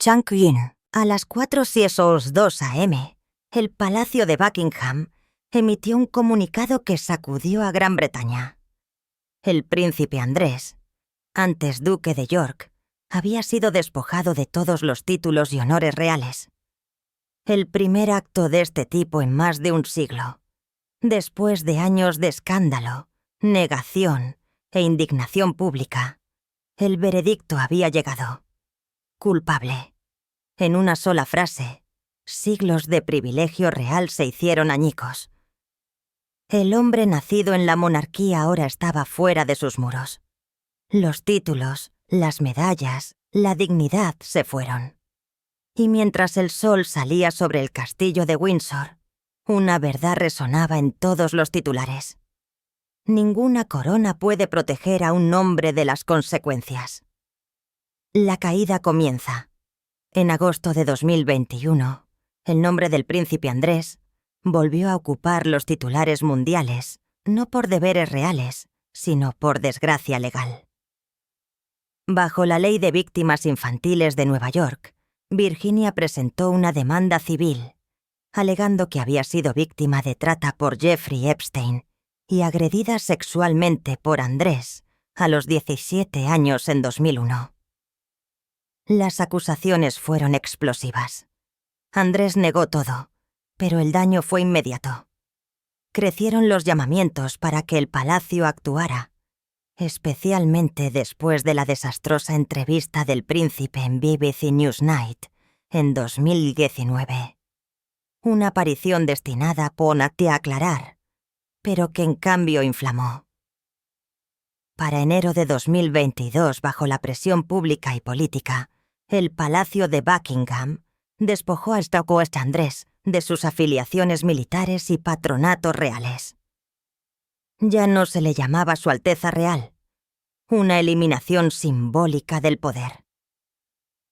Chang'e. A las 4:02 a.m., el Palacio de Buckingham emitió un comunicado que sacudió a Gran Bretaña. El príncipe Andrés, antes duque de York, había sido despojado de todos los títulos y honores reales. El primer acto de este tipo en más de un siglo, después de años de escándalo, negación e indignación pública. El veredicto había llegado. Culpable. En una sola frase, siglos de privilegio real se hicieron añicos. El hombre nacido en la monarquía ahora estaba fuera de sus muros. Los títulos, las medallas, la dignidad se fueron. Y mientras el sol salía sobre el castillo de Windsor, una verdad resonaba en todos los titulares. Ninguna corona puede proteger a un hombre de las consecuencias. La caída comienza. En agosto de 2021, el nombre del príncipe Andrés volvió a ocupar los titulares mundiales, no por deberes reales, sino por desgracia legal. Bajo la Ley de Víctimas Infantiles de Nueva York, Virginia presentó una demanda civil, alegando que había sido víctima de trata por Jeffrey Epstein y agredida sexualmente por Andrés a los 17 años en 2001. Las acusaciones fueron explosivas. Andrés negó todo, pero el daño fue inmediato. Crecieron los llamamientos para que el palacio actuara, especialmente después de la desastrosa entrevista del príncipe en BBC Newsnight en 2019. Una aparición destinada a aclarar, pero que en cambio inflamó. Para enero de 2022, bajo la presión pública y política, el Palacio de Buckingham despojó a Andrés de sus afiliaciones militares y patronatos reales. Ya no se le llamaba Su Alteza Real, una eliminación simbólica del poder.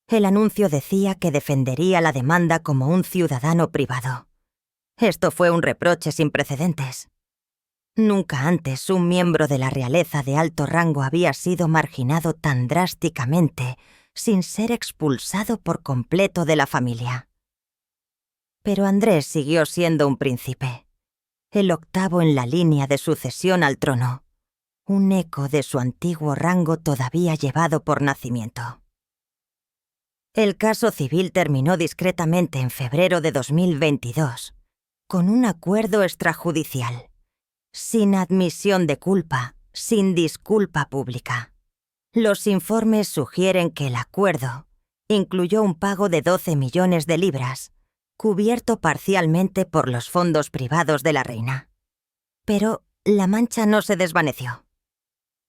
El anuncio decía que defendería la demanda como un ciudadano privado. Esto fue un reproche sin precedentes. Nunca antes un miembro de la realeza de alto rango había sido marginado tan drásticamente sin ser expulsado por completo de la familia. Pero Andrés siguió siendo un príncipe, el octavo en la línea de sucesión al trono, un eco de su antiguo rango todavía llevado por nacimiento. El caso civil terminó discretamente en febrero de 2022, con un acuerdo extrajudicial, sin admisión de culpa, sin disculpa pública. Los informes sugieren que el acuerdo incluyó un pago de 12 millones de libras, cubierto parcialmente por los fondos privados de la reina. Pero la mancha no se desvaneció.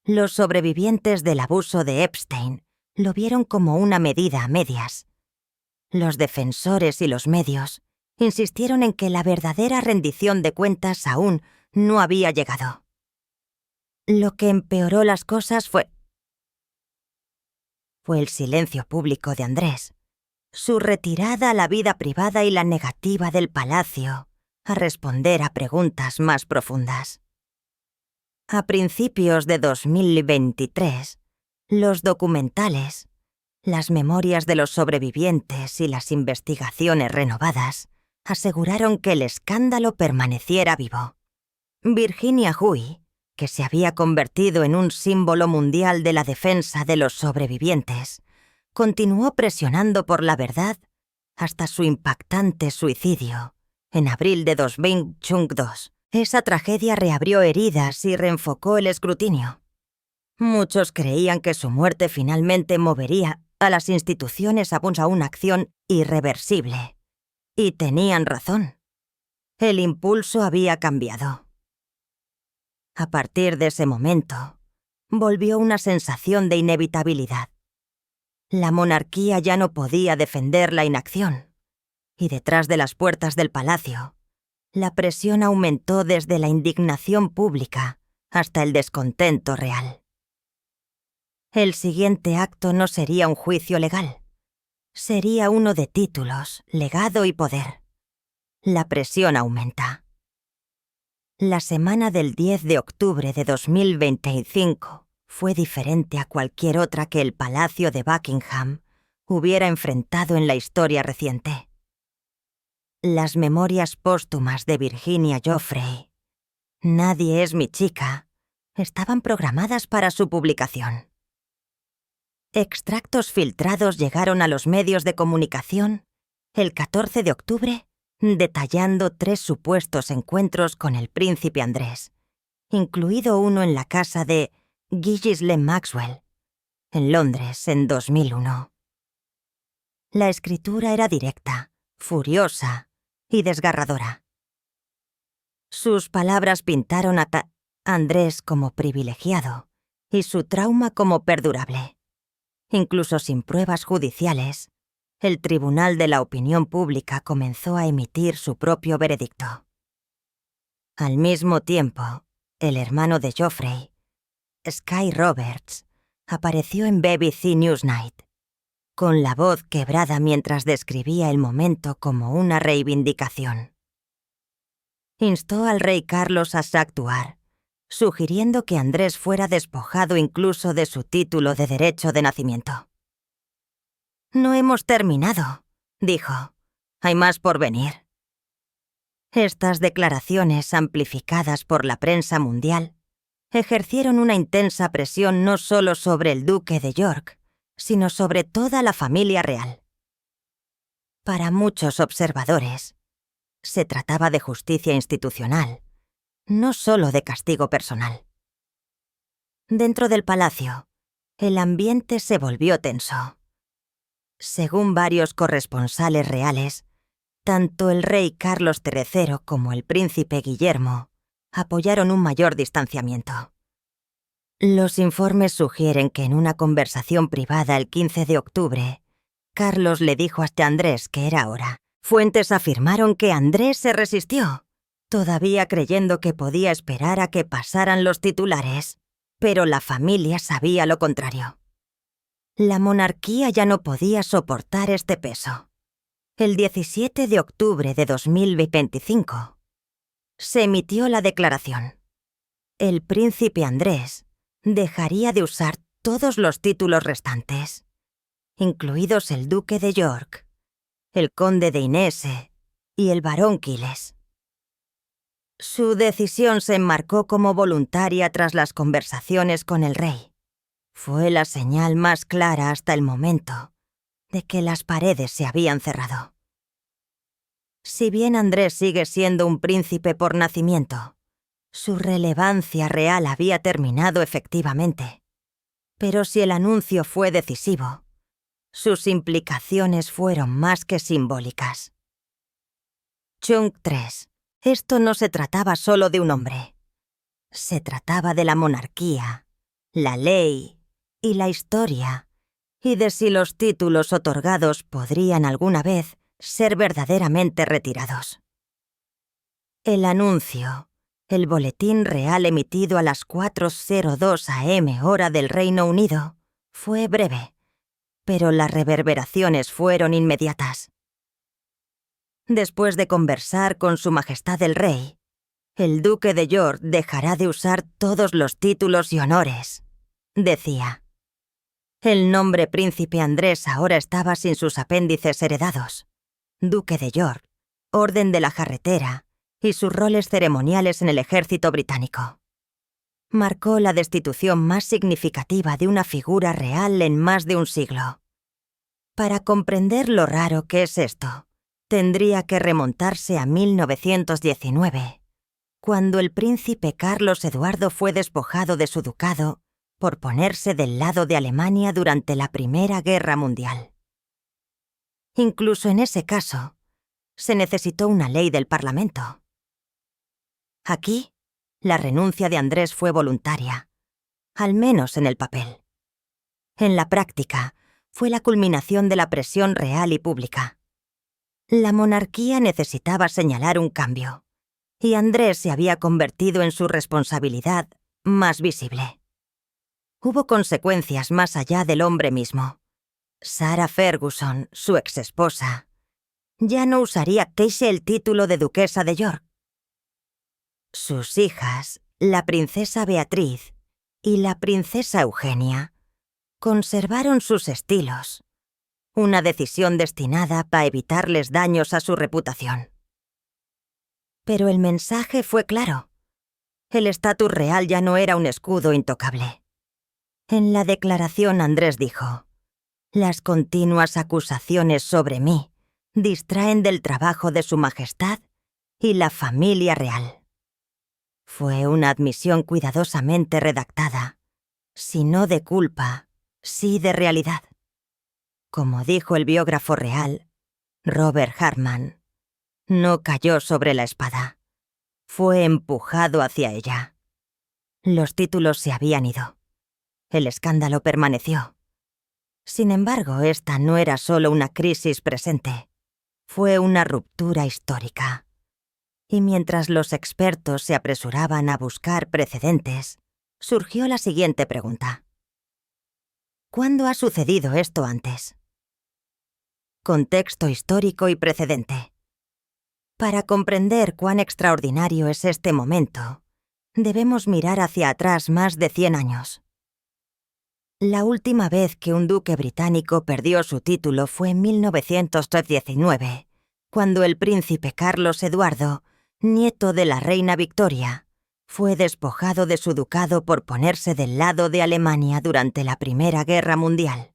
Los sobrevivientes del abuso de Epstein lo vieron como una medida a medias. Los defensores y los medios insistieron en que la verdadera rendición de cuentas aún no había llegado. Lo que empeoró las cosas fue el silencio público de Andrés, su retirada a la vida privada y la negativa del palacio a responder a preguntas más profundas. A principios de 2023, los documentales, las memorias de los sobrevivientes y las investigaciones renovadas aseguraron que el escándalo permaneciera vivo. Virginia Hui, que se había convertido en un símbolo mundial de la defensa de los sobrevivientes, continuó presionando por la verdad hasta su impactante suicidio en abril de 2022. Esa tragedia reabrió heridas y reenfocó el escrutinio. Muchos creían que su muerte finalmente movería a las instituciones a una acción irreversible. Y tenían razón. El impulso había cambiado. A partir de ese momento, volvió una sensación de inevitabilidad. La monarquía ya no podía defender la inacción, y detrás de las puertas del palacio, la presión aumentó desde la indignación pública hasta el descontento real. El siguiente acto no sería un juicio legal, sería uno de títulos, legado y poder. La presión aumenta. La semana del 10 de octubre de 2025 fue diferente a cualquier otra que el Palacio de Buckingham hubiera enfrentado en la historia reciente. Las memorias póstumas de Virginia Joffrey, Nadie es mi chica, estaban programadas para su publicación. Extractos filtrados llegaron a los medios de comunicación el 14 de octubre, detallando 3 supuestos encuentros con el príncipe Andrés, incluido uno en la casa de Ghislaine Maxwell, en Londres, en 2001. La escritura era directa, furiosa y desgarradora. Sus palabras pintaron a Andrés como privilegiado y su trauma como perdurable. Incluso sin pruebas judiciales, el Tribunal de la Opinión Pública comenzó a emitir su propio veredicto. Al mismo tiempo, el hermano de Joffrey, Sky Roberts, apareció en BBC Newsnight, con la voz quebrada mientras describía el momento como una reivindicación. Instó al rey Carlos a actuar, sugiriendo que Andrés fuera despojado incluso de su título de derecho de nacimiento. «No hemos terminado», dijo. «Hay más por venir». Estas declaraciones, amplificadas por la prensa mundial, ejercieron una intensa presión no solo sobre el duque de York, sino sobre toda la familia real. Para muchos observadores, se trataba de justicia institucional, no solo de castigo personal. Dentro del palacio, el ambiente se volvió tenso. Según varios corresponsales reales, tanto el rey Carlos III como el príncipe Guillermo apoyaron un mayor distanciamiento. Los informes sugieren que en una conversación privada el 15 de octubre, Carlos le dijo a Andrés que era hora. Fuentes afirmaron que Andrés se resistió, todavía creyendo que podía esperar a que pasaran los titulares, pero la familia sabía lo contrario. La monarquía ya no podía soportar este peso. El 17 de octubre de 2025 se emitió la declaración. El príncipe Andrés dejaría de usar todos los títulos restantes, incluidos el duque de York, el conde de Inese y el barón Quiles. Su decisión se enmarcó como voluntaria tras las conversaciones con el rey. Fue la señal más clara hasta el momento de que las paredes se habían cerrado. Si bien Andrés sigue siendo un príncipe por nacimiento, su relevancia real había terminado efectivamente. Pero si el anuncio fue decisivo, sus implicaciones fueron más que simbólicas. Chung III. Esto no se trataba solo de un hombre. Se trataba de la monarquía, la ley y la historia, y de si los títulos otorgados podrían alguna vez ser verdaderamente retirados. El anuncio, el boletín real emitido a las 4:02 a.m. hora del Reino Unido, fue breve, pero las reverberaciones fueron inmediatas. Después de conversar con Su Majestad el Rey, el duque de York dejará de usar todos los títulos y honores, decía. El nombre príncipe Andrés ahora estaba sin sus apéndices heredados. Duque de York, Orden de la Jarretera y sus roles ceremoniales en el ejército británico. Marcó la destitución más significativa de una figura real en más de un siglo. Para comprender lo raro que es esto, tendría que remontarse a 1919, cuando el príncipe Carlos Eduardo fue despojado de su ducado por ponerse del lado de Alemania durante la Primera Guerra Mundial. Incluso en ese caso, se necesitó una ley del Parlamento. Aquí, la renuncia de Andrés fue voluntaria, al menos en el papel. En la práctica, fue la culminación de la presión real y pública. La monarquía necesitaba señalar un cambio, y Andrés se había convertido en su responsabilidad más visible. Hubo consecuencias más allá del hombre mismo. Sarah Ferguson, su exesposa, ya no usaría casi el título de duquesa de York. Sus hijas, la princesa Beatriz y la princesa Eugenia, conservaron sus estilos, una decisión destinada a evitarles daños a su reputación. Pero el mensaje fue claro. El estatus real ya no era un escudo intocable. En la declaración Andrés dijo: «Las continuas acusaciones sobre mí distraen del trabajo de Su Majestad y la familia real». Fue una admisión cuidadosamente redactada, si no de culpa, sí de realidad. Como dijo el biógrafo real, Robert Hartman, no cayó sobre la espada, fue empujado hacia ella. Los títulos se habían ido. El escándalo permaneció. Sin embargo, esta no era solo una crisis presente, fue una ruptura histórica. Y mientras los expertos se apresuraban a buscar precedentes, surgió la siguiente pregunta: ¿cuándo ha sucedido esto antes? Contexto histórico y precedente. Para comprender cuán extraordinario es este momento, debemos mirar hacia atrás más de 100 años. La última vez que un duque británico perdió su título fue en 1919, cuando el príncipe Carlos Eduardo, nieto de la reina Victoria, fue despojado de su ducado por ponerse del lado de Alemania durante la Primera Guerra Mundial.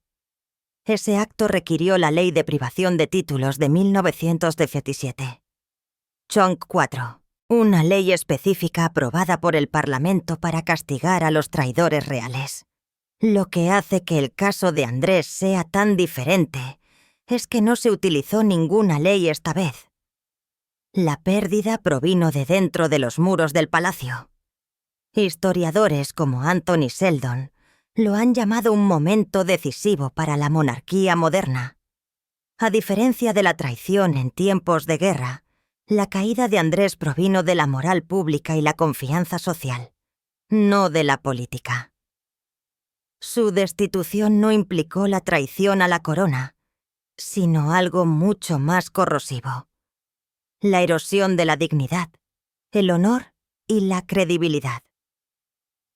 Ese acto requirió la Ley de Privación de Títulos de 1917. Chonk 4. Una ley específica aprobada por el Parlamento para castigar a los traidores reales. Lo que hace que el caso de Andrés sea tan diferente es que no se utilizó ninguna ley esta vez. La pérdida provino de dentro de los muros del palacio. Historiadores como Anthony Seldon lo han llamado un momento decisivo para la monarquía moderna. A diferencia de la traición en tiempos de guerra, la caída de Andrés provino de la moral pública y la confianza social, no de la política. Su destitución no implicó la traición a la corona, sino algo mucho más corrosivo: la erosión de la dignidad, el honor y la credibilidad.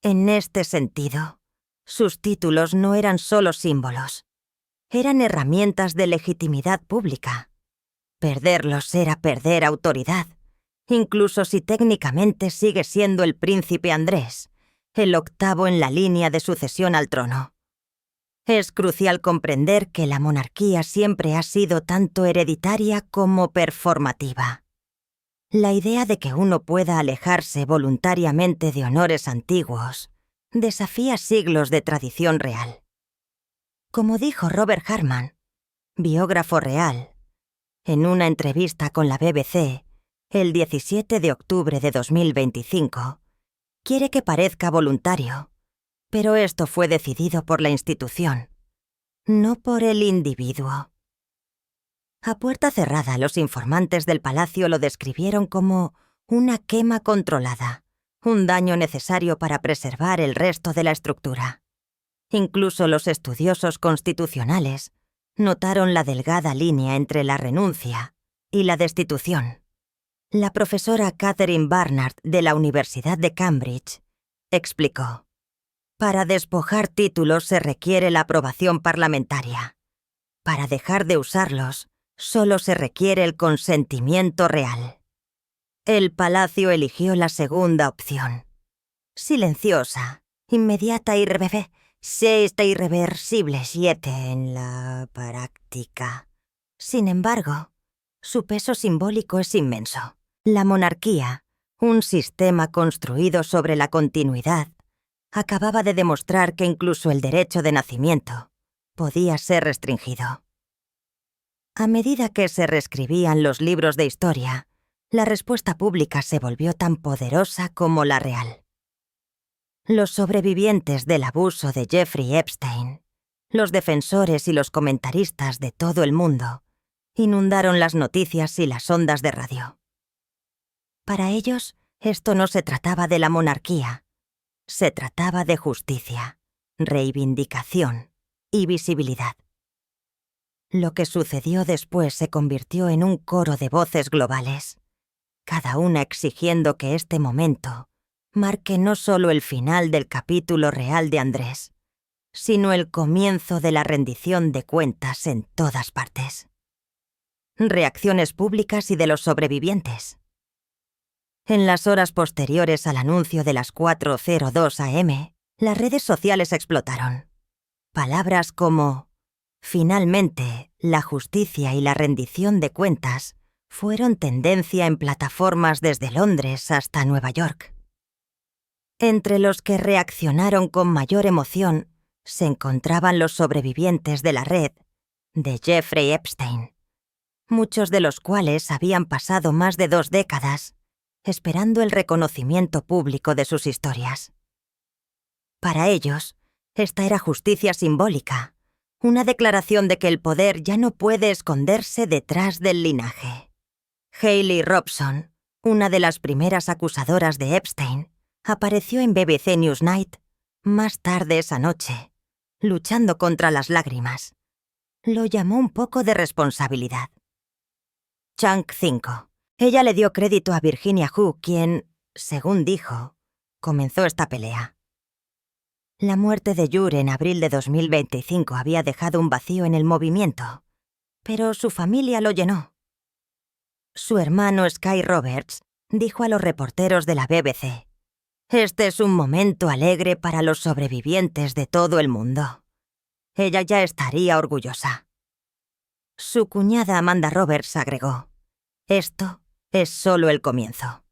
En este sentido, sus títulos no eran solo símbolos, eran herramientas de legitimidad pública. Perderlos era perder autoridad, incluso si técnicamente sigue siendo el príncipe Andrés, el octavo en la línea de sucesión al trono. Es crucial comprender que la monarquía siempre ha sido tanto hereditaria como performativa. La idea de que uno pueda alejarse voluntariamente de honores antiguos desafía siglos de tradición real. Como dijo Robert Hartman, biógrafo real, en una entrevista con la BBC, el 17 de octubre de 2025, quiere que parezca voluntario, pero esto fue decidido por la institución, no por el individuo. A puerta cerrada, los informantes del palacio lo describieron como una quema controlada, un daño necesario para preservar el resto de la estructura. Incluso los estudiosos constitucionales notaron la delgada línea entre la renuncia y la destitución. La profesora Catherine Barnard de la Universidad de Cambridge explicó: para despojar títulos se requiere la aprobación parlamentaria. Para dejar de usarlos, solo se requiere el consentimiento real. El palacio eligió la segunda opción. Silenciosa, inmediata y irreversible en la práctica. Sin embargo, su peso simbólico es inmenso. La monarquía, un sistema construido sobre la continuidad, acababa de demostrar que incluso el derecho de nacimiento podía ser restringido. A medida que se reescribían los libros de historia, la respuesta pública se volvió tan poderosa como la real. Los sobrevivientes del abuso de Jeffrey Epstein, los defensores y los comentaristas de todo el mundo, inundaron las noticias y las ondas de radio. Para ellos, esto no se trataba de la monarquía, se trataba de justicia, reivindicación y visibilidad. Lo que sucedió después se convirtió en un coro de voces globales, cada una exigiendo que este momento marque no solo el final del capítulo real de Andrés, sino el comienzo de la rendición de cuentas en todas partes. Reacciones públicas y de los sobrevivientes. En las horas posteriores al anuncio de las 4:02 am, las redes sociales explotaron. Palabras como «finalmente, la justicia y la rendición de cuentas» fueron tendencia en plataformas desde Londres hasta Nueva York. Entre los que reaccionaron con mayor emoción se encontraban los sobrevivientes de la red de Jeffrey Epstein, muchos de los cuales habían pasado más de 2 décadas esperando el reconocimiento público de sus historias. Para ellos, esta era justicia simbólica, una declaración de que el poder ya no puede esconderse detrás del linaje. Hayley Robson, una de las primeras acusadoras de Epstein, apareció en BBC Newsnight más tarde esa noche, luchando contra las lágrimas. Lo llamó un poco de responsabilidad. Chunk 5. Ella le dio crédito a Virginia Hu, quien, según dijo, comenzó esta pelea. La muerte de Jure en abril de 2025 había dejado un vacío en el movimiento, pero su familia lo llenó. Su hermano Sky Roberts dijo a los reporteros de la BBC: «Este es un momento alegre para los sobrevivientes de todo el mundo. Ella ya estaría orgullosa». Su cuñada Amanda Roberts agregó: «Esto es solo el comienzo».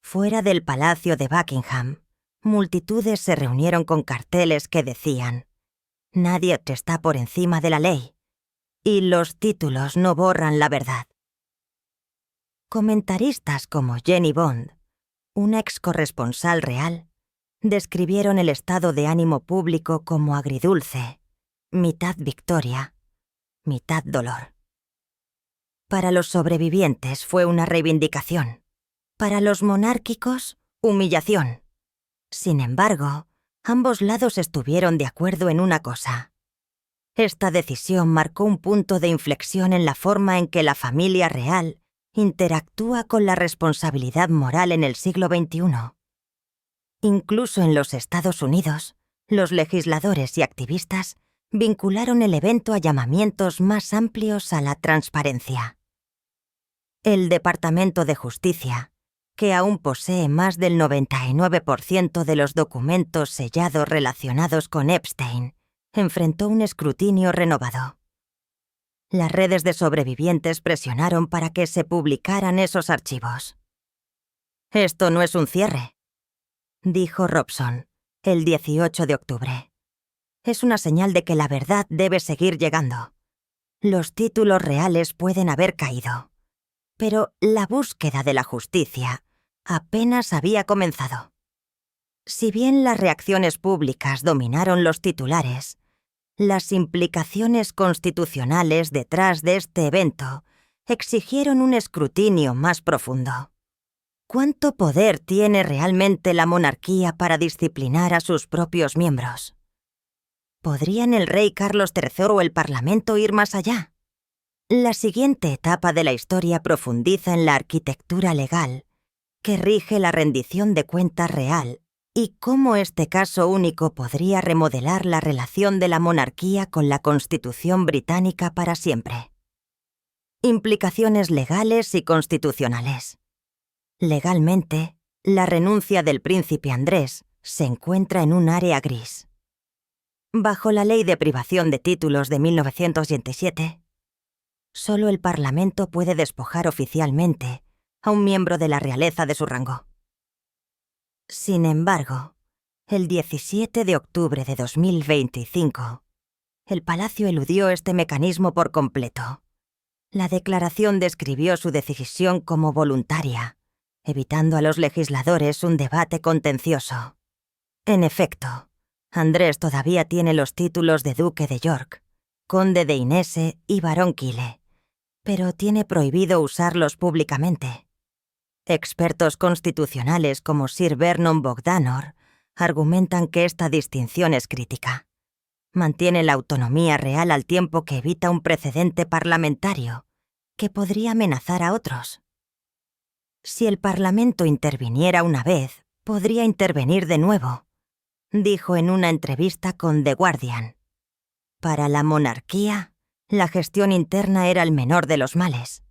Fuera del Palacio de Buckingham, multitudes se reunieron con carteles que decían: «Nadie está por encima de la ley», y «Los títulos no borran la verdad». Comentaristas como Jenny Bond, una ex corresponsal real, describieron el estado de ánimo público como agridulce, mitad victoria, mitad dolor. Para los sobrevivientes fue una reivindicación. Para los monárquicos, humillación. Sin embargo, ambos lados estuvieron de acuerdo en una cosa. Esta decisión marcó un punto de inflexión en la forma en que la familia real interactúa con la responsabilidad moral en el siglo XXI. Incluso en los Estados Unidos, los legisladores y activistas vincularon el evento a llamamientos más amplios a la transparencia. El Departamento de Justicia, que aún posee más del 99% de los documentos sellados relacionados con Epstein, enfrentó un escrutinio renovado. Las redes de sobrevivientes presionaron para que se publicaran esos archivos. «Esto no es un cierre», dijo Robson, el 18 de octubre. «Es una señal de que la verdad debe seguir llegando. Los títulos reales pueden haber caído, pero la búsqueda de la justicia apenas había comenzado». Si bien las reacciones públicas dominaron los titulares, las implicaciones constitucionales detrás de este evento exigieron un escrutinio más profundo. ¿Cuánto poder tiene realmente la monarquía para disciplinar a sus propios miembros? ¿Podrían el rey Carlos III o el Parlamento ir más allá? La siguiente etapa de la historia profundiza en la arquitectura legal que rige la rendición de cuentas real y cómo este caso único podría remodelar la relación de la monarquía con la Constitución británica para siempre. Implicaciones legales y constitucionales. Legalmente, la renuncia del príncipe Andrés se encuentra en un área gris. Bajo la Ley de Privación de Títulos de 1907, solo el Parlamento puede despojar oficialmente a un miembro de la realeza de su rango. Sin embargo, el 17 de octubre de 2025, el Palacio eludió este mecanismo por completo. La declaración describió su decisión como voluntaria, evitando a los legisladores un debate contencioso. En efecto, Andrés todavía tiene los títulos de Duque de York, Conde de Inese y Barón Kile, pero tiene prohibido usarlos públicamente. Expertos constitucionales como Sir Vernon Bogdanor argumentan que esta distinción es crítica. Mantiene la autonomía real al tiempo que evita un precedente parlamentario que podría amenazar a otros. Si el Parlamento interviniera una vez, podría intervenir de nuevo. dijo en una entrevista con The Guardian. Para la monarquía, la gestión interna era el menor de los males.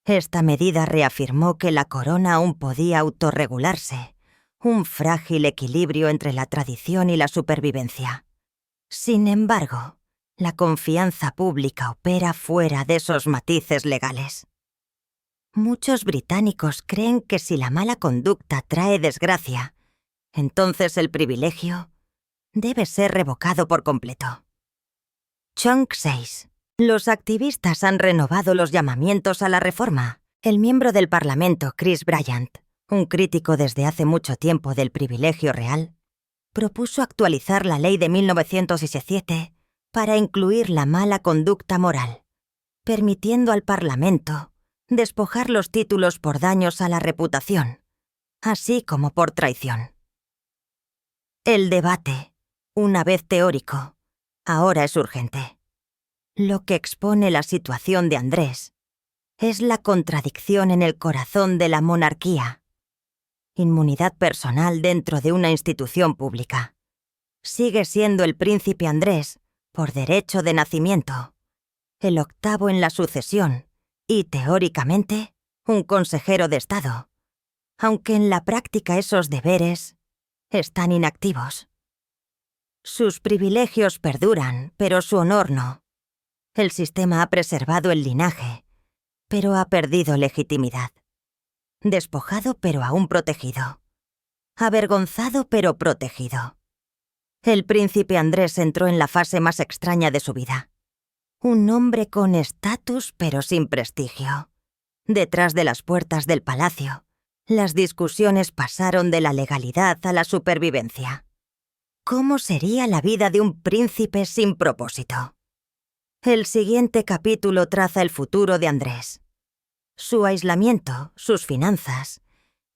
Esta medida reafirmó que la corona aún podía autorregularse, un frágil equilibrio entre la tradición y la supervivencia. Sin embargo, la confianza pública opera fuera de esos matices legales. Muchos británicos creen que si la mala conducta trae desgracia, entonces el privilegio debe ser revocado por completo. Chunk 6. Los activistas han renovado los llamamientos a la reforma. El miembro del Parlamento, Chris Bryant, un crítico desde hace mucho tiempo del privilegio real, propuso actualizar la ley de 1917 para incluir la mala conducta moral, permitiendo al Parlamento despojar los títulos por daños a la reputación, así como por traición. El debate, una vez teórico, ahora es urgente. Lo que expone la situación de Andrés es la contradicción en el corazón de la monarquía. Inmunidad personal dentro de una institución pública. Sigue siendo el príncipe Andrés por derecho de nacimiento, el octavo en la sucesión y, teóricamente, un consejero de Estado, aunque en la práctica esos deberes están inactivos. Sus privilegios perduran, pero su honor no. El sistema ha preservado el linaje, pero ha perdido legitimidad. Despojado, pero aún protegido. Avergonzado, pero protegido. El príncipe Andrés entró en la fase más extraña de su vida. Un hombre con estatus, pero sin prestigio. Detrás de las puertas del palacio, las discusiones pasaron de la legalidad a la supervivencia. ¿Cómo sería la vida de un príncipe sin propósito? El siguiente capítulo traza el futuro de Andrés. Su aislamiento, sus finanzas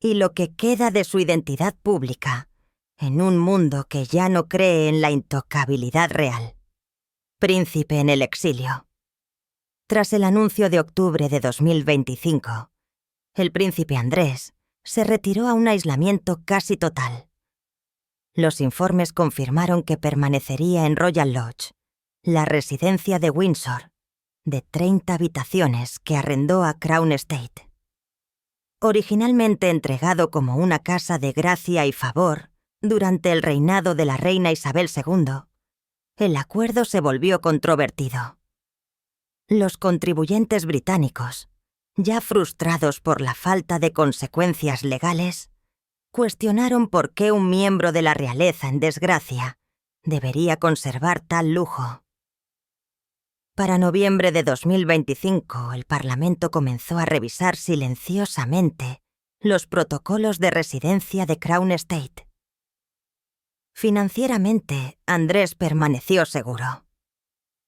y lo que queda de su identidad pública en un mundo que ya no cree en la intocabilidad real. Príncipe en el exilio. Tras el anuncio de octubre de 2025, el príncipe Andrés se retiró a un aislamiento casi total. Los informes confirmaron que permanecería en Royal Lodge, la residencia de Windsor, de 30 habitaciones que arrendó a Crown Estate. Originalmente entregado como una casa de gracia y favor durante el reinado de la reina Isabel II, el acuerdo se volvió controvertido. Los contribuyentes británicos, ya frustrados por la falta de consecuencias legales, cuestionaron por qué un miembro de la realeza en desgracia debería conservar tal lujo. Para noviembre de 2025, el Parlamento comenzó a revisar silenciosamente los protocolos de residencia de Crown Estate. Financieramente, Andrés permaneció seguro.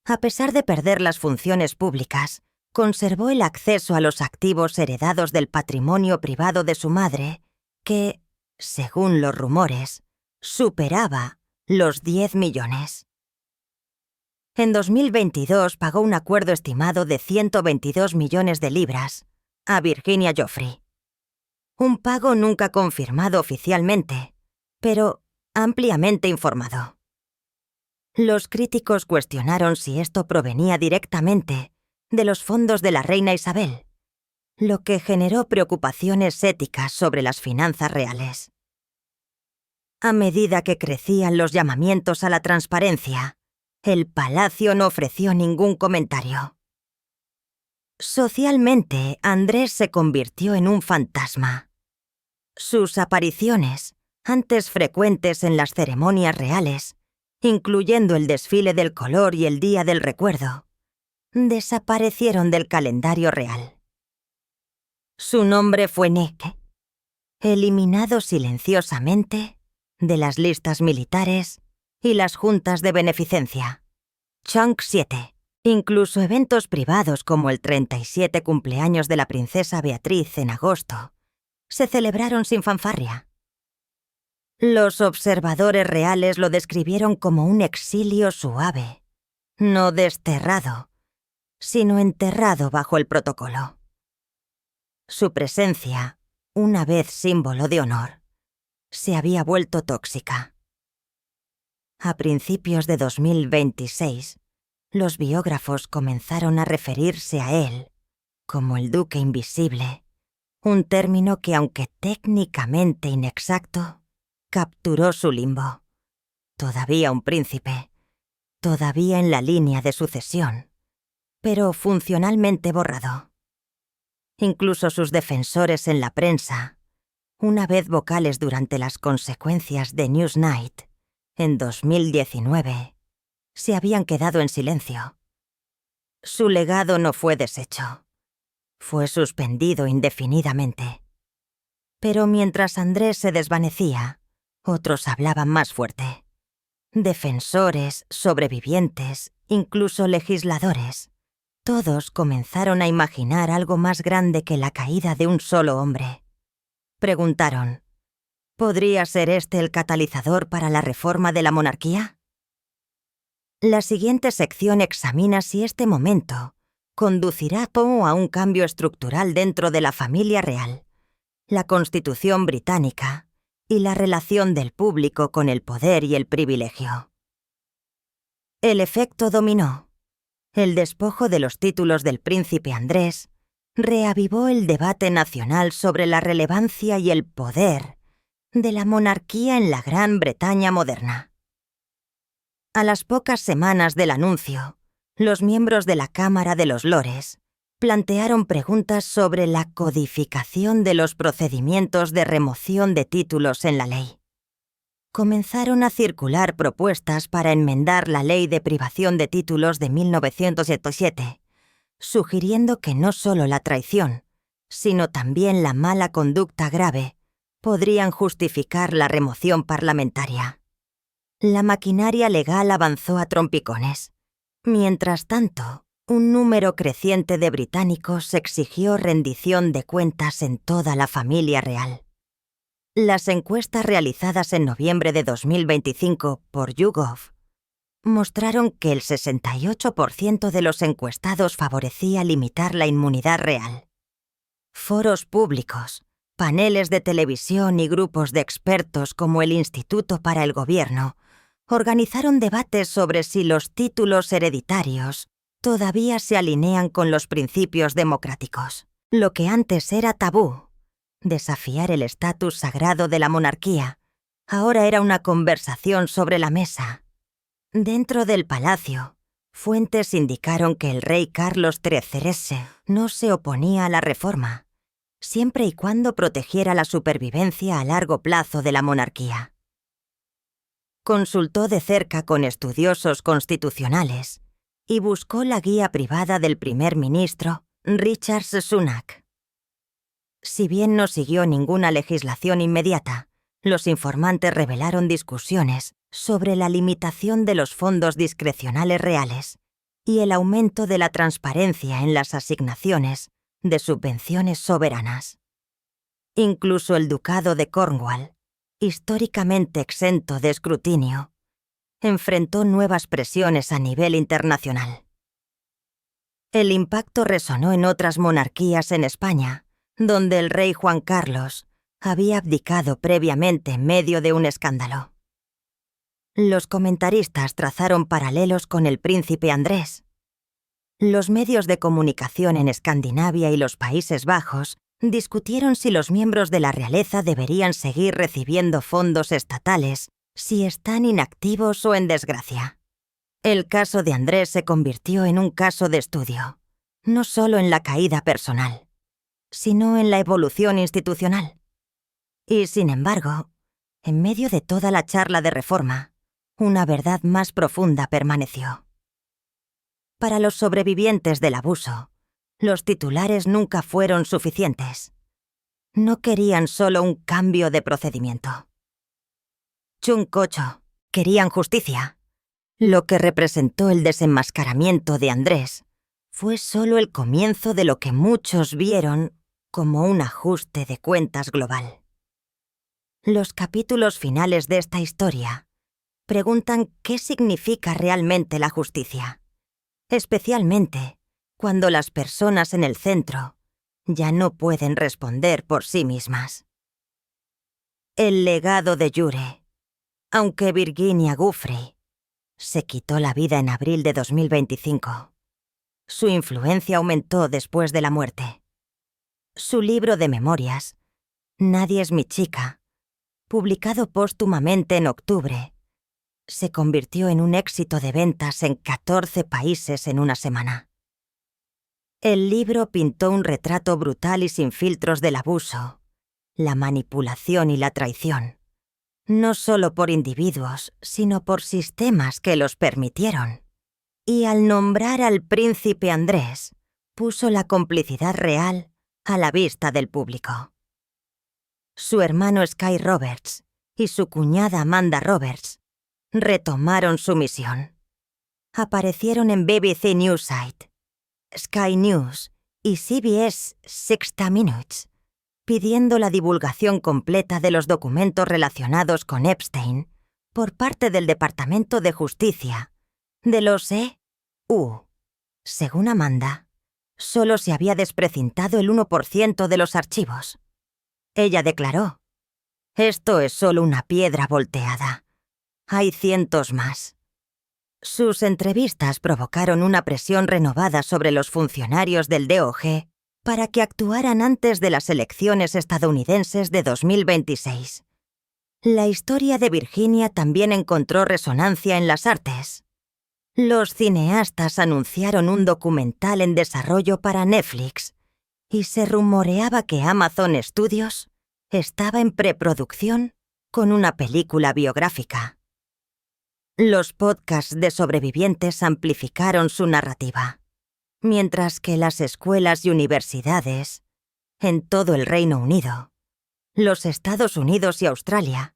A pesar de perder las funciones públicas, conservó el acceso a los activos heredados del patrimonio privado de su madre, que, según los rumores, superaba los 10 millones. En 2022 pagó un acuerdo estimado de 122 millones de libras a Virginia Giuffre. Un pago nunca confirmado oficialmente, pero ampliamente informado. Los críticos cuestionaron si esto provenía directamente de los fondos de la reina Isabel, lo que generó preocupaciones éticas sobre las finanzas reales. A medida que crecían los llamamientos a la transparencia, el palacio no ofreció ningún comentario. Socialmente, Andrés se convirtió en un fantasma. Sus apariciones, antes frecuentes en las ceremonias reales, incluyendo el desfile del color y el Día del Recuerdo, desaparecieron del calendario real. Su nombre fue Nick, eliminado silenciosamente de las listas militares y las juntas de beneficencia. Chunk 7. Incluso eventos privados como el 37 cumpleaños de la princesa Beatriz en agosto se celebraron sin fanfarria. Los observadores reales lo describieron como un exilio suave, no desterrado, sino enterrado bajo el protocolo. Su presencia, una vez símbolo de honor, se había vuelto tóxica. A principios de 2026, los biógrafos comenzaron a referirse a él como el Duque Invisible, un término que, aunque técnicamente inexacto, capturó su limbo. Todavía un príncipe, todavía en la línea de sucesión, pero funcionalmente borrado. Incluso sus defensores en la prensa, una vez vocales durante las consecuencias de Newsnight en 2019, se habían quedado en silencio. Su legado no fue deshecho. Fue suspendido indefinidamente. Pero mientras Andrés se desvanecía, otros hablaban más fuerte. Defensores, sobrevivientes, incluso legisladores. Todos comenzaron a imaginar algo más grande que la caída de un solo hombre. Preguntaron, ¿podría ser este el catalizador para la reforma de la monarquía? La siguiente sección examina si este momento conducirá a un cambio estructural dentro de la familia real, la Constitución británica y la relación del público con el poder y el privilegio. El efecto dominó. El despojo de los títulos del príncipe Andrés reavivó el debate nacional sobre la relevancia y el poder de la monarquía en la Gran Bretaña moderna. A las pocas semanas del anuncio, los miembros de la Cámara de los Lores plantearon preguntas sobre la codificación de los procedimientos de remoción de títulos en la ley. Comenzaron a circular propuestas para enmendar la Ley de Privación de Títulos de 1907, sugiriendo que no solo la traición, sino también la mala conducta grave podrían justificar la remoción parlamentaria. La maquinaria legal avanzó a trompicones. Mientras tanto, un número creciente de británicos exigió rendición de cuentas en toda la familia real. Las encuestas realizadas en noviembre de 2025 por YouGov mostraron que el 68% de los encuestados favorecía limitar la inmunidad real. Foros públicos, paneles de televisión y grupos de expertos como el Instituto para el Gobierno organizaron debates sobre si los títulos hereditarios todavía se alinean con los principios democráticos. Lo que antes era tabú, desafiar el estatus sagrado de la monarquía, ahora era una conversación sobre la mesa. Dentro del palacio, fuentes indicaron que el rey Carlos XIII no se oponía a la reforma, siempre y cuando protegiera la supervivencia a largo plazo de la monarquía. Consultó de cerca con estudiosos constitucionales y buscó la guía privada del primer ministro, Richard Sunak. Si bien no siguió ninguna legislación inmediata, los informantes revelaron discusiones sobre la limitación de los fondos discrecionales reales y el aumento de la transparencia en las asignaciones de subvenciones soberanas. Incluso el Ducado de Cornwall, históricamente exento de escrutinio, enfrentó nuevas presiones a nivel internacional. El impacto resonó en otras monarquías en España, donde el rey Juan Carlos había abdicado previamente en medio de un escándalo. Los comentaristas trazaron paralelos con el príncipe Andrés. Los medios de comunicación en Escandinavia y los Países Bajos discutieron si los miembros de la realeza deberían seguir recibiendo fondos estatales si están inactivos o en desgracia. El caso de Andrés se convirtió en un caso de estudio, no solo en la caída personal, sino en la evolución institucional. Y, sin embargo, en medio de toda la charla de reforma, una verdad más profunda permaneció. Para los sobrevivientes del abuso, los titulares nunca fueron suficientes. No querían solo un cambio de procedimiento. Chunkocho, querían justicia. Lo que representó el desenmascaramiento de Andrés fue solo el comienzo de lo que muchos vieron como un ajuste de cuentas global. Los capítulos finales de esta historia preguntan qué significa realmente la justicia, especialmente cuando las personas en el centro ya no pueden responder por sí mismas. El legado de Jure. aunque Virginia Giuffre se quitó la vida en abril de 2025. Su influencia aumentó después de la muerte. Su libro de memorias, Nadie es mi chica, publicado póstumamente en octubre, se convirtió en un éxito de ventas en 14 países en una semana. El libro pintó un retrato brutal y sin filtros del abuso, la manipulación y la traición, no solo por individuos, sino por sistemas que los permitieron. Y al nombrar al príncipe Andrés, puso la complicidad real a la vista del público. Su hermano Sky Roberts y su cuñada Amanda Roberts retomaron su misión. Aparecieron en BBC Newsite, Sky News y CBS 60 Minutes, pidiendo la divulgación completa de los documentos relacionados con Epstein por parte del Departamento de Justicia de los EU. Según Amanda, solo se había desprecintado el 1% de los archivos. Ella declaró: «Esto es solo una piedra volteada. Hay cientos más». Sus entrevistas provocaron una presión renovada sobre los funcionarios del DOJ para que actuaran antes de las elecciones estadounidenses de 2026. La historia de Virginia también encontró resonancia en las artes. Los cineastas anunciaron un documental en desarrollo para Netflix y se rumoreaba que Amazon Studios estaba en preproducción con una película biográfica. Los podcasts de sobrevivientes amplificaron su narrativa, mientras que las escuelas y universidades, en todo el Reino Unido, los Estados Unidos y Australia,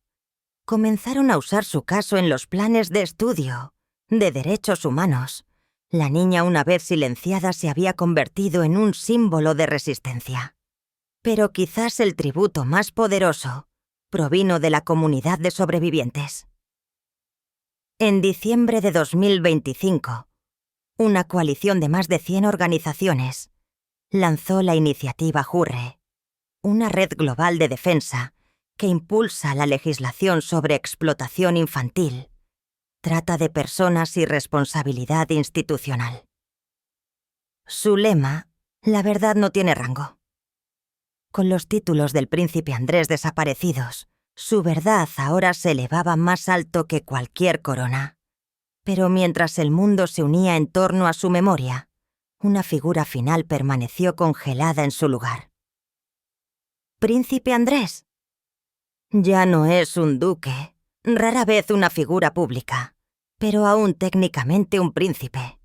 comenzaron a usar su caso en los planes de estudio de derechos humanos. La niña, una vez silenciada, se había convertido en un símbolo de resistencia. Pero quizás el tributo más poderoso provino de la comunidad de sobrevivientes. En diciembre de 2025, una coalición de más de 100 organizaciones lanzó la iniciativa Hurre, una red global de defensa que impulsa la legislación sobre explotación infantil, trata de personas y responsabilidad institucional. Su lema: la verdad no tiene rango. Con los títulos del príncipe Andrés desaparecidos, su verdad ahora se elevaba más alto que cualquier corona. Pero mientras el mundo se unía en torno a su memoria, una figura final permaneció congelada en su lugar. ¿Príncipe Andrés? Ya no es un duque, rara vez una figura pública, pero aún técnicamente un príncipe.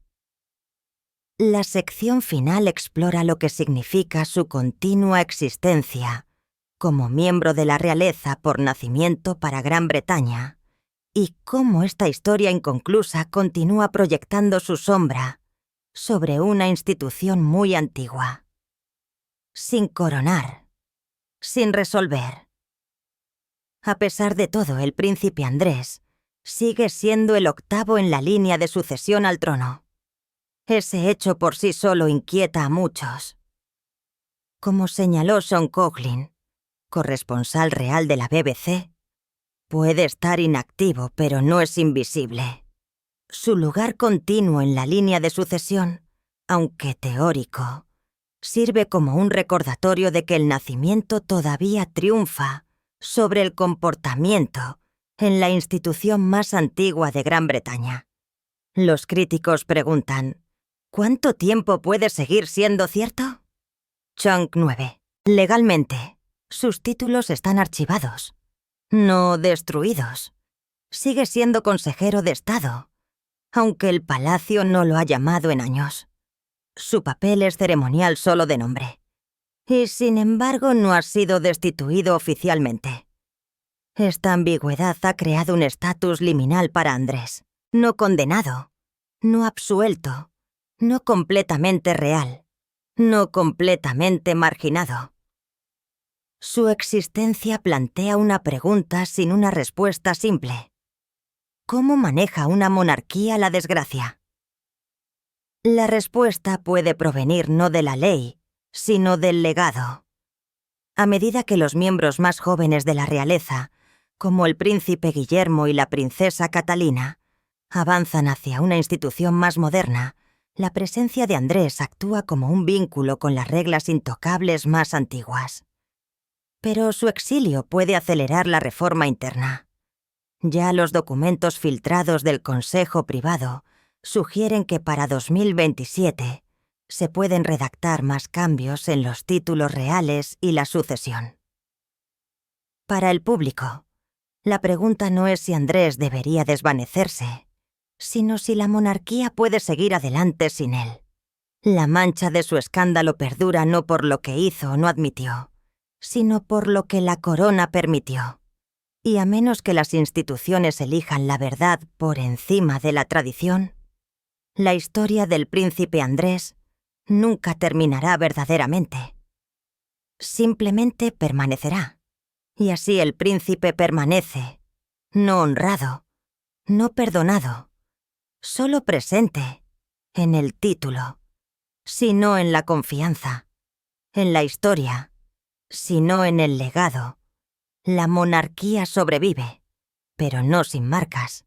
La sección final explora lo que significa su continua existencia como miembro de la realeza por nacimiento para Gran Bretaña, y cómo esta historia inconclusa continúa proyectando su sombra sobre una institución muy antigua. Sin coronar, sin resolver. A pesar de todo, el príncipe Andrés sigue siendo el octavo en la línea de sucesión al trono. Ese hecho por sí solo inquieta a muchos. Como señaló Sean Coughlin, corresponsal real de la BBC, puede estar inactivo, pero no es invisible. Su lugar continuo en la línea de sucesión, aunque teórico, sirve como un recordatorio de que el nacimiento todavía triunfa sobre el comportamiento en la institución más antigua de Gran Bretaña. Los críticos preguntan: ¿cuánto tiempo puede seguir siendo cierto? Chunk 9. Legalmente, sus títulos están archivados, no destruidos. Sigue siendo consejero de Estado, aunque el palacio no lo ha llamado en años. Su papel es ceremonial solo de nombre. Y sin embargo no ha sido destituido oficialmente. Esta ambigüedad ha creado un estatus liminal para Andrés. No condenado, no absuelto, no completamente real, no completamente marginado. Su existencia plantea una pregunta sin una respuesta simple. ¿Cómo maneja una monarquía la desgracia? La respuesta puede provenir no de la ley, sino del legado. A medida que los miembros más jóvenes de la realeza como el príncipe Guillermo y la princesa Catalina, avanzan hacia una institución más moderna, la presencia de Andrés actúa como un vínculo con las reglas intocables más antiguas. Pero su exilio puede acelerar la reforma interna. Ya los documentos filtrados del Consejo Privado sugieren que para 2027 se pueden redactar más cambios en los títulos reales y la sucesión. Para el público, la pregunta no es si Andrés debería desvanecerse, sino si la monarquía puede seguir adelante sin él. La mancha de su escándalo perdura no por lo que hizo o no admitió, sino por lo que la corona permitió. Y a menos que las instituciones elijan la verdad por encima de la tradición, la historia del príncipe Andrés nunca terminará verdaderamente. Simplemente permanecerá. Y así el príncipe permanece, no honrado, no perdonado, solo presente, en el título, sino en la confianza, en la historia, sino en el legado. La monarquía sobrevive, pero no sin marcas.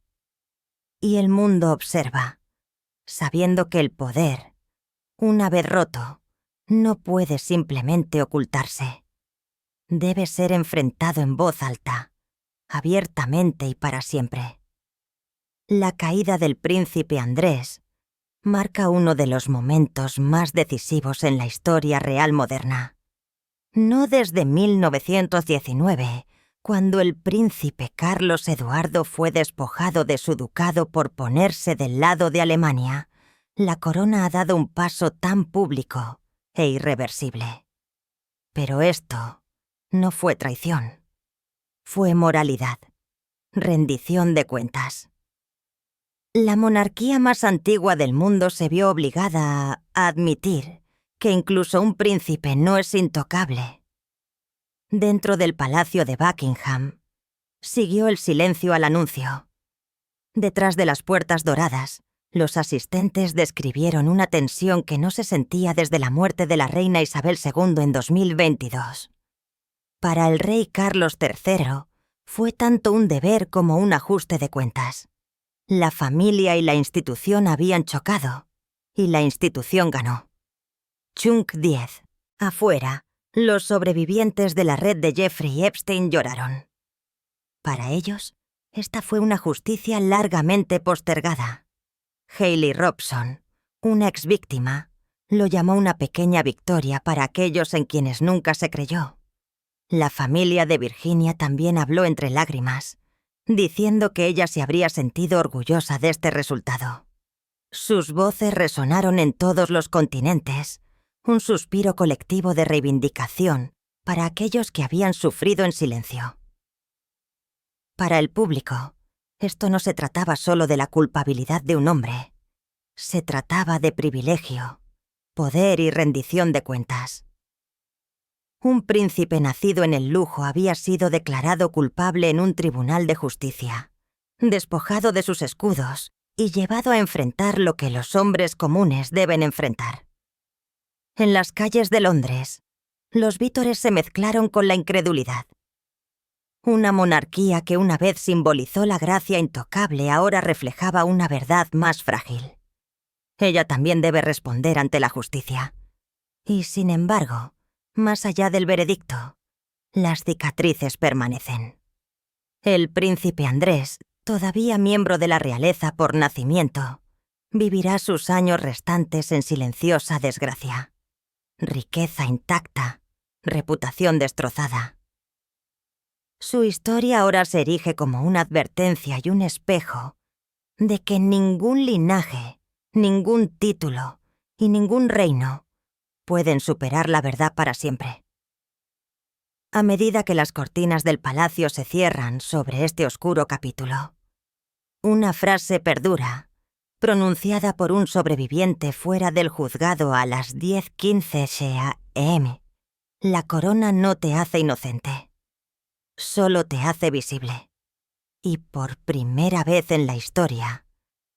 Y el mundo observa, sabiendo que el poder, una vez roto, no puede simplemente ocultarse. Debe ser enfrentado en voz alta, abiertamente y para siempre. La caída del príncipe Andrés marca uno de los momentos más decisivos en la historia real moderna. No desde 1919, cuando el príncipe Carlos Eduardo fue despojado de su ducado por ponerse del lado de Alemania, la corona ha dado un paso tan público e irreversible. Pero esto no fue traición. Fue moralidad, rendición de cuentas. La monarquía más antigua del mundo se vio obligada a admitir que incluso un príncipe no es intocable. Dentro del palacio de Buckingham, siguió el silencio al anuncio. Detrás de las puertas doradas, los asistentes describieron una tensión que no se sentía desde la muerte de la reina Isabel II en 2022. Para el rey Carlos III, fue tanto un deber como un ajuste de cuentas. La familia y la institución habían chocado, y la institución ganó. Chunk 10. Afuera, los sobrevivientes de la red de Jeffrey Epstein lloraron. Para ellos, esta fue una justicia largamente postergada. Hayley Robson, una exvíctima, lo llamó una pequeña victoria para aquellos en quienes nunca se creyó. La familia de Virginia también habló entre lágrimas, diciendo que ella se habría sentido orgullosa de este resultado. Sus voces resonaron en todos los continentes, un suspiro colectivo de reivindicación para aquellos que habían sufrido en silencio. Para el público, esto no se trataba solo de la culpabilidad de un hombre. Se trataba de privilegio, poder y rendición de cuentas. Un príncipe nacido en el lujo había sido declarado culpable en un tribunal de justicia, despojado de sus escudos y llevado a enfrentar lo que los hombres comunes deben enfrentar. En las calles de Londres, los vítores se mezclaron con la incredulidad. Una monarquía que una vez simbolizó la gracia intocable ahora reflejaba una verdad más frágil. Ella también debe responder ante la justicia. Y sin embargo, más allá del veredicto, las cicatrices permanecen. El príncipe Andrés, todavía miembro de la realeza por nacimiento, vivirá sus años restantes en silenciosa desgracia. Riqueza intacta, reputación destrozada. Su historia ahora se erige como una advertencia y un espejo de que ningún linaje, ningún título y ningún reino pueden superar la verdad para siempre. A medida que las cortinas del palacio se cierran sobre este oscuro capítulo, una frase perdura, pronunciada por un sobreviviente fuera del juzgado a las 10:15 am. La corona no te hace inocente, solo te hace visible. Y por primera vez en la historia,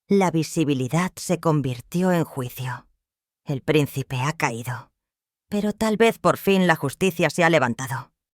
la visibilidad se convirtió en juicio. El príncipe ha caído, pero tal vez por fin la justicia se ha levantado.